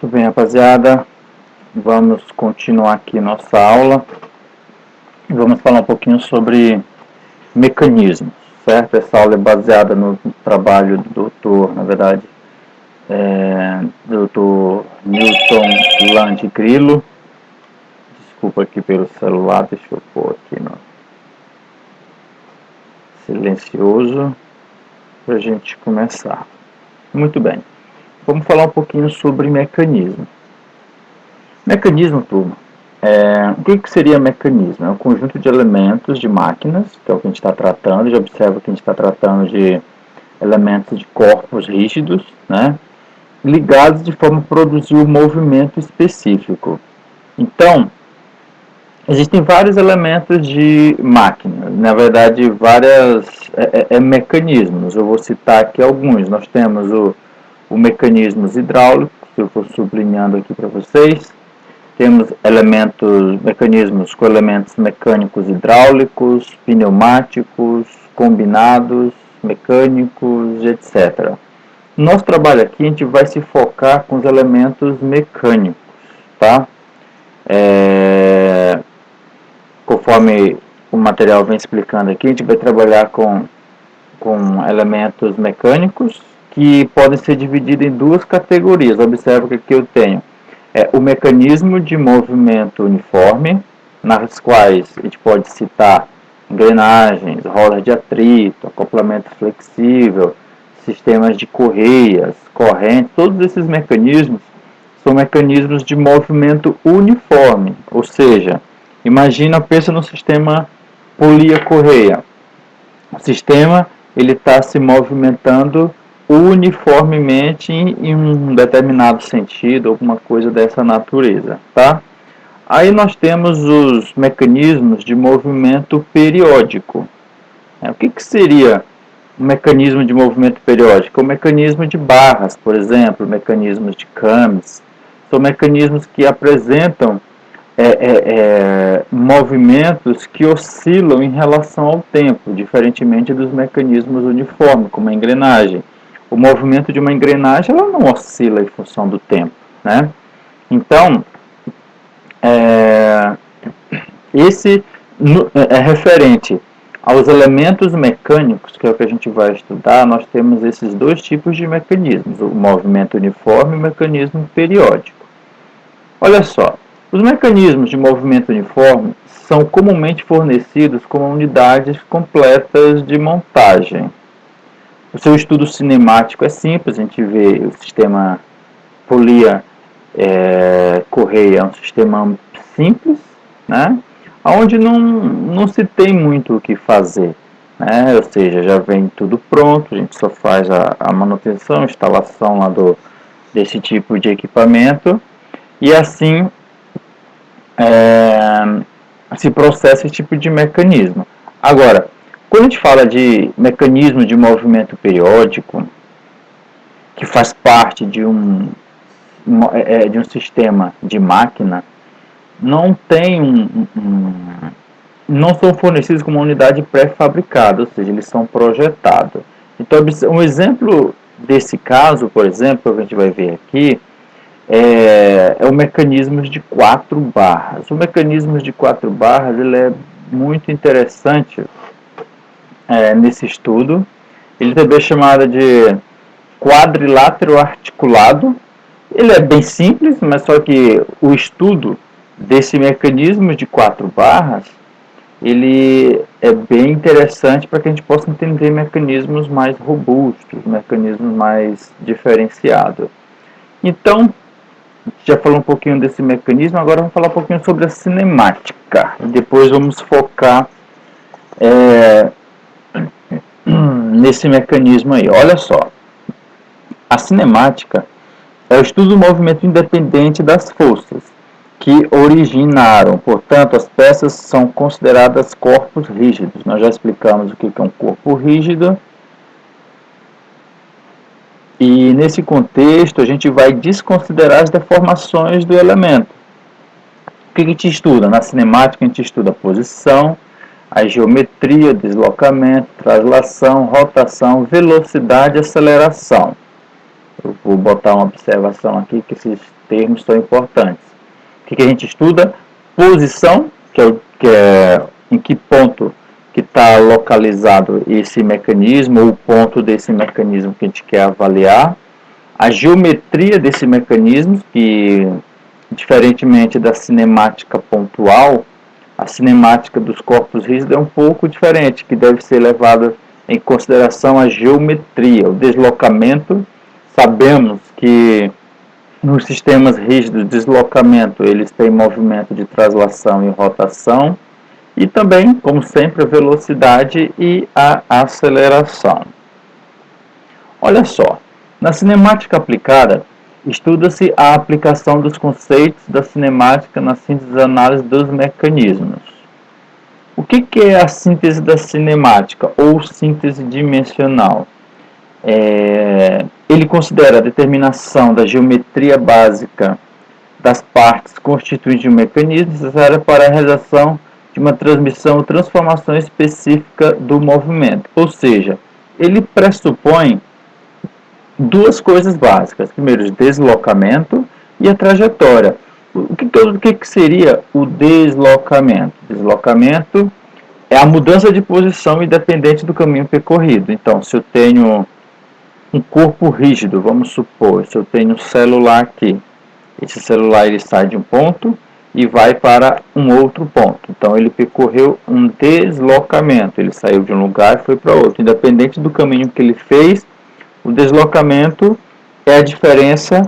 Tudo bem, rapaziada? Vamos continuar aqui nossa aula e vamos falar um pouquinho sobre mecanismos, certo? Essa aula é baseada no trabalho do doutor, na verdade, doutor Newton Land Grillo. Desculpa aqui pelo celular, deixa eu pôr aqui no silencioso para a gente começar. Muito bem, vamos falar um pouquinho sobre mecanismo. Mecanismo, turma. O que seria mecanismo? É um conjunto de elementos de máquinas, que é o que a gente está tratando. Já observa que a gente está tratando de elementos de corpos rígidos, né, ligados de forma a produzir um movimento específico. Então, existem vários elementos de máquina, na verdade, vários mecanismos. Eu vou citar aqui alguns. Nós temos o mecanismos hidráulicos, que eu estou sublinhando aqui para vocês. Temos mecanismos com elementos mecânicos hidráulicos, pneumáticos, combinados, mecânicos, etc. No nosso trabalho aqui, a gente vai se focar com os elementos mecânicos, tá? Conforme o material vem explicando aqui, a gente vai trabalhar com elementos mecânicos que podem ser divididos em duas categorias. Observa que aqui eu tenho o mecanismo de movimento uniforme, nas quais a gente pode citar engrenagens, rodas de atrito, acoplamento flexível, sistemas de correias, correntes. Todos esses mecanismos são mecanismos de movimento uniforme, ou seja, pensa no sistema polia-correia. O sistema está se movimentando uniformemente em um determinado sentido, alguma coisa dessa natureza, tá? Aí nós temos os mecanismos de movimento periódico. O que seria um mecanismo de movimento periódico? O mecanismo de barras, por exemplo, mecanismos de cames, são mecanismos que apresentam movimentos que oscilam em relação ao tempo, diferentemente dos mecanismos uniformes, como a engrenagem. O movimento de uma engrenagem ela não oscila em função do tempo, né? Então, esse é referente aos elementos mecânicos, que é o que a gente vai estudar. Nós temos esses dois tipos de mecanismos, o movimento uniforme e o mecanismo periódico. Olha só, os mecanismos de movimento uniforme são comumente fornecidos como unidades completas de montagem. O seu estudo cinemático é simples, a gente vê o sistema polia correia, é um sistema simples, né, onde não se tem muito o que fazer, né, ou seja, já vem tudo pronto, a gente só faz a manutenção, instalação lá desse tipo de equipamento, e assim se processa esse tipo de mecanismo. Agora, quando a gente fala de mecanismo de movimento periódico, que faz parte de um sistema de máquina, não são fornecidos como uma unidade pré-fabricada, ou seja, eles são projetados. Então, um exemplo desse caso, por exemplo, que a gente vai ver aqui, é o mecanismo de 4 barras. O mecanismo de 4 barras ele é muito interessante nesse estudo. Ele também é chamado de quadrilátero articulado. Ele é bem simples, mas só que o estudo desse mecanismo de 4 barras ele é bem interessante para que a gente possa entender mecanismos mais robustos, mecanismos mais diferenciados. Então, já falou um pouquinho desse mecanismo, agora vamos falar um pouquinho sobre a cinemática. E depois vamos focar nesse mecanismo aí. Olha só, a cinemática é o estudo do movimento independente das forças que originaram. Portanto, as peças são consideradas corpos rígidos. Nós já explicamos o que é um corpo rígido. E nesse contexto, a gente vai desconsiderar as deformações do elemento. O que a gente estuda? Na cinemática, a gente estuda a posição, a geometria, deslocamento, translação, rotação, velocidade e aceleração. Eu vou botar uma observação aqui, que esses termos são importantes. O que a gente estuda? Posição, que é em que ponto que está localizado esse mecanismo, ou o ponto desse mecanismo que a gente quer avaliar. A geometria desse mecanismo, que, diferentemente da cinemática pontual, a cinemática dos corpos rígidos é um pouco diferente, que deve ser levada em consideração a geometria, o deslocamento. Sabemos que nos sistemas rígidos, deslocamento, eles têm movimento de translação e rotação, e também, como sempre, a velocidade e a aceleração. Olha só, na cinemática aplicada, estuda-se a aplicação dos conceitos da cinemática na síntese e análise dos mecanismos. O que é a síntese da cinemática ou síntese dimensional? Ele considera a determinação da geometria básica das partes constituintes de um mecanismo necessária para a realização de uma transmissão ou transformação específica do movimento. Ou seja, ele pressupõe duas coisas básicas. Primeiro, o deslocamento e a trajetória. O que seria o deslocamento? Deslocamento é a mudança de posição independente do caminho percorrido. Então, se eu tenho um corpo rígido, vamos supor, se eu tenho um celular aqui, esse celular ele sai de um ponto e vai para um outro ponto. Então, ele percorreu um deslocamento, ele saiu de um lugar e foi para outro. Independente do caminho que ele fez, o deslocamento é a diferença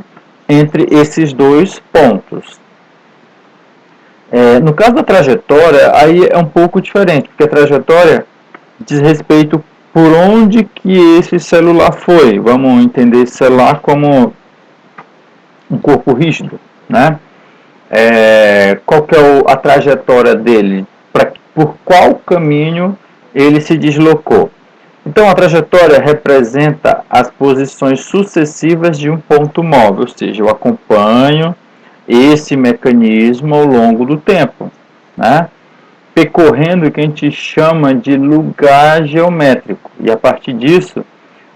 entre esses dois pontos. No caso da trajetória, aí é um pouco diferente, porque a trajetória diz respeito por onde que esse celular foi. Vamos entender esse celular como um corpo rígido, né? Qual que é a trajetória dele? Por qual caminho ele se deslocou? Então, a trajetória representa as posições sucessivas de um ponto móvel, ou seja, eu acompanho esse mecanismo ao longo do tempo, né? Percorrendo o que a gente chama de lugar geométrico. E a partir disso,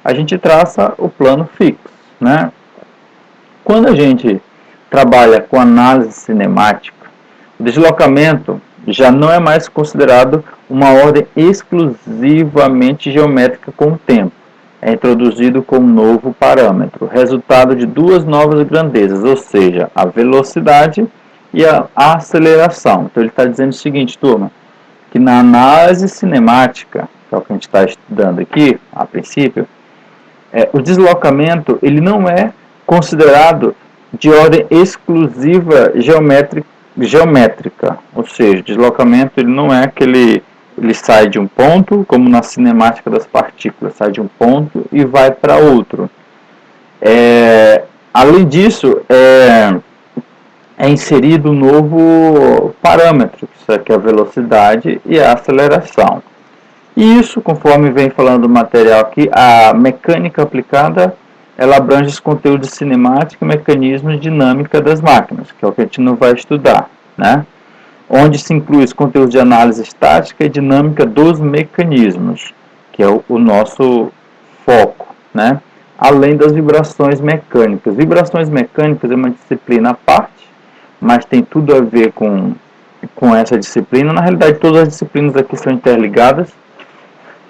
a gente traça o plano fixo, né? Quando a gente trabalha com análise cinemática, o deslocamento já não é mais considerado uma ordem exclusivamente geométrica com o tempo. É introduzido como novo parâmetro, resultado de duas novas grandezas, ou seja, a velocidade e a aceleração. Então ele está dizendo o seguinte, turma, que na análise cinemática, que é o que a gente está estudando aqui, a princípio, o deslocamento ele não é considerado de ordem exclusiva geométrica, ou seja, o deslocamento ele não é aquele, ele sai de um ponto, como na cinemática das partículas, sai de um ponto e vai para outro. Além disso, é inserido um novo parâmetro, que é a velocidade e a aceleração. E isso, conforme vem falando o material aqui, a mecânica aplicada, ela abrange os conteúdos de cinemática e mecanismos de dinâmica das máquinas, que é o que a gente não vai estudar, né? Onde se inclui os conteúdos de análise estática e dinâmica dos mecanismos, que é o nosso foco, né? Além das vibrações mecânicas. Vibrações mecânicas é uma disciplina à parte, mas tem tudo a ver com essa disciplina. Na realidade, todas as disciplinas aqui são interligadas,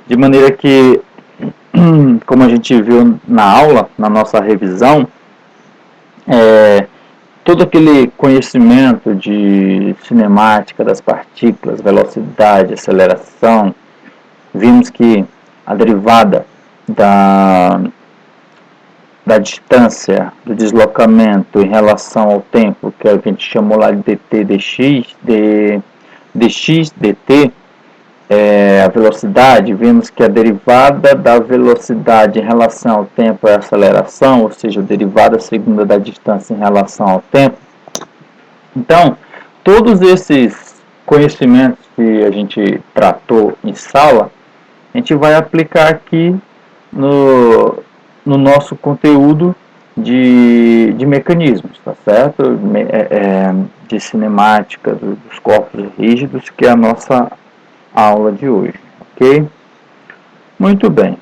de maneira que, como a gente viu na aula, na nossa revisão, todo aquele conhecimento de cinemática das partículas, velocidade, aceleração, vimos que a derivada da distância, do deslocamento em relação ao tempo, que é o que a gente chamou lá de dt, dx, dt, a velocidade, vimos que a derivada da velocidade em relação ao tempo é a aceleração, ou seja, a derivada segunda da distância em relação ao tempo. Então, todos esses conhecimentos que a gente tratou em sala, a gente vai aplicar aqui no nosso conteúdo de mecanismos, tá certo? De cinemática dos corpos rígidos, que é a nossa aula de hoje, ok? Muito bem.